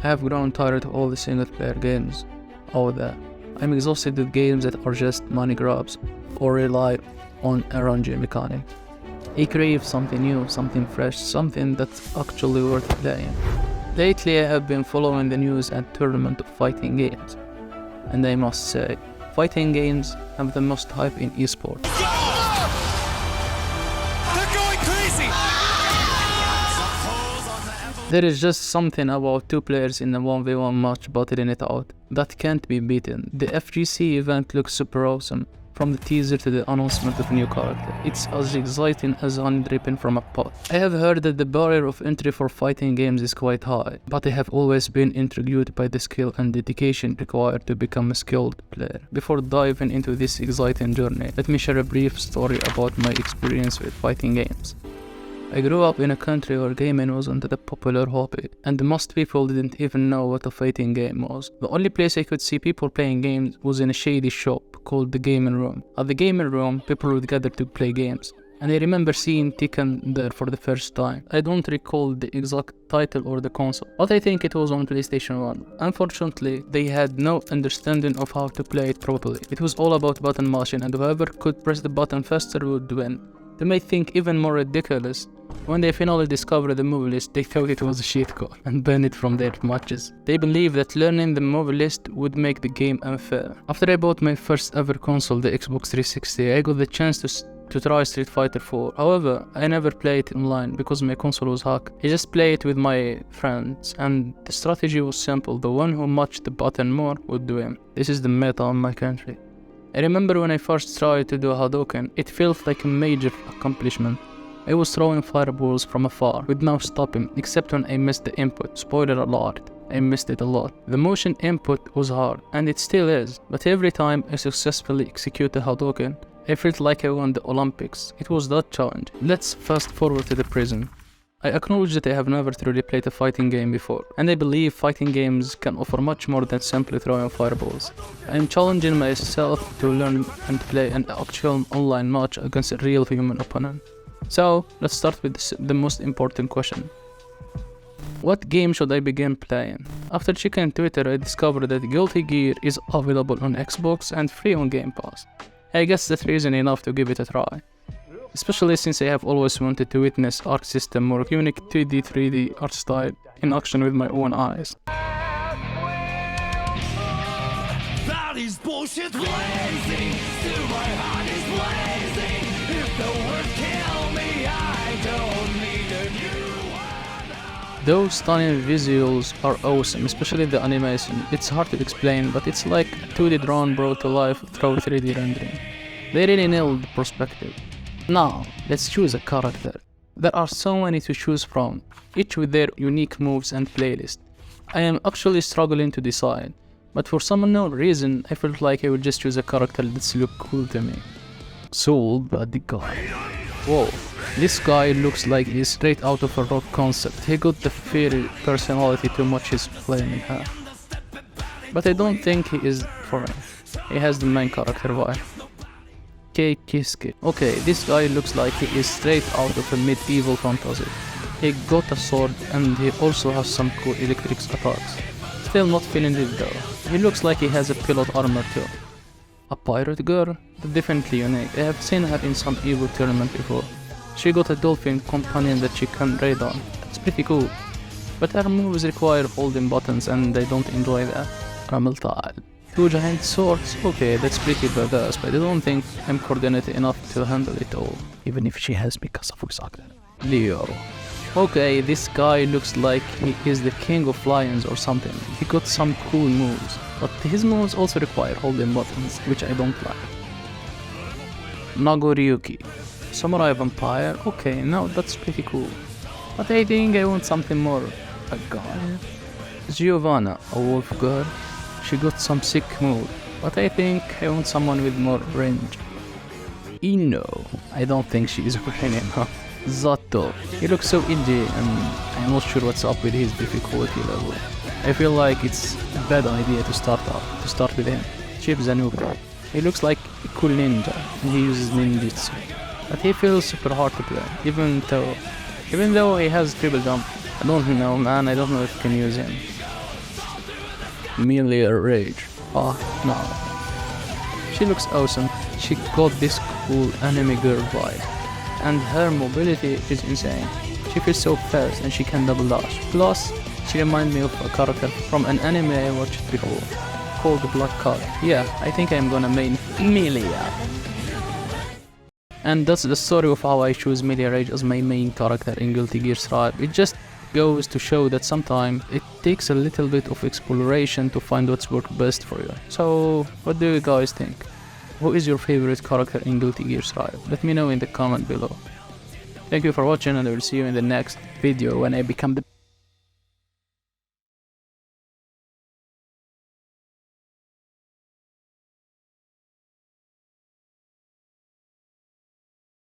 I have grown tired of all the single player games out there. I'm exhausted with games that are just money grabs or rely on RNG mechanics. I crave something new, something fresh, something that's actually worth playing. Lately I have been following the news and tournament of fighting games, and I must say, fighting games have the most hype in esports. They're going crazy! There is just something about two players in a 1v1 match battling it out that can't be beaten. The FGC event looks super awesome, from the teaser to the announcement of a new character. It's as exciting as honey dripping from a pot. I have heard that the barrier of entry for fighting games is quite high, but I have always been intrigued by the skill and dedication required to become a skilled player. Before diving into this exciting journey, let me share a brief story about my experience with fighting games. I grew up in a country where gaming wasn't a popular hobby, and most people didn't even know what a fighting game was. The only place I could see people playing games was in a shady shop called the gaming room. At the gaming room, people would gather to play games, and I remember seeing Tekken there for the first time. I don't recall the exact title or the console, but I think it was on PlayStation 1. Unfortunately, they had no understanding of how to play it properly. It was all about button mashing, and whoever could press the button faster would win. To make things even more ridiculous, when they finally discovered the movie list, they thought it was a cheat code and banned it from their matches. They believed that learning the movie list would make the game unfair. After I bought my first ever console, the Xbox 360, I got the chance to try Street Fighter 4. However, I never played it online because my console was hacked. I just played it with my friends, and the strategy was simple. The one who matched the button more would win. This is the meta in my country. I remember when I first tried to do a Hadouken, it felt like a major accomplishment. I was throwing fireballs from afar, with no stopping, except when I missed the input. Spoiler alert, I missed it a lot. The motion input was hard, and it still is, but every time I successfully execute a Hadouken, I felt like I won the Olympics. It was that challenge. Let's fast forward to the present. I acknowledge that I have never truly played a fighting game before, and I believe fighting games can offer much more than simply throwing fireballs. I am challenging myself to learn and play an actual online match against a real human opponent. So, let's start with the most important question. What game should I begin playing? After checking Twitter, I discovered that Guilty Gear is available on Xbox and free on Game Pass. I guess that's reason enough to give it a try. Especially since I have always wanted to witness Arc System more unique 2D 3D art style in action with my own eyes. That is bullshit blazing, still my heart is blazing. If the word kill me, I don't need a new one. Those stunning visuals are awesome, especially the animation. It's hard to explain, but it's like a 2D drone brought to life through 3D rendering. They really nailed the perspective. Now, let's choose a character. There are so many to choose from, each with their unique moves and playlist. I am actually struggling to decide, but for some unknown reason, I felt like I would just choose a character that looks cool to me. Soul Bloody God. Whoa, this guy looks like he's straight out of a rock concert. He got the fairy personality to match his flame in half. But I don't think he is foreign. He has the main character vibe. Kiske. Okay, this guy looks like he is straight out of a medieval fantasy. He got a sword and he also has some cool electric attacks. Still not feeling it though. He looks like he has a pilot armor too. A pirate girl? Definitely unique. I have seen her in some Evo tournament before. She got a dolphin companion that she can raid on. That's pretty cool. But her moves require holding buttons and I don't enjoy that. Rameltal. 2 giant swords? Okay, that's pretty badass, but I don't think I'm coordinated enough to handle it all. Even if she has me kasafusakta. Leo. Okay, this guy looks like he is the king of lions or something. He got some cool moves, but his moves also require holding buttons, which I don't like. Nagoryuki. Samurai vampire? Okay, now that's pretty cool. But I think I want something more. A guy. Giovanna, a wolf girl. She got some sick moves, but I think I want someone with more range. Ino. I don't think she is okay enough. Zato. He looks so indie and I'm not sure what's up with his difficulty level. I feel like it's a bad idea to start with him. Chief Zanuka. He looks like a cool ninja and he uses ninjutsu. But he feels super hard to play, even though he has triple jump. I don't know man, I don't know if I can use him. Melee Rage. Oh no. She looks awesome. She got this cool anime girl vibe. And her mobility is insane. She feels so fast and she can double dash. Plus, she reminds me of a character from an anime I watched before, called Black Card. Yeah, I think I'm gonna main Melia. And that's the story of how I choose Melee Rage as my main character in Guilty Gear Strive. It just goes to show that sometimes it takes a little bit of exploration to find what's worked best for you. So, what do you guys think? Who is your favorite character in Guilty Gear Strive? Let me know in the comment below. Thank you for watching and I will see you in the next video when I become the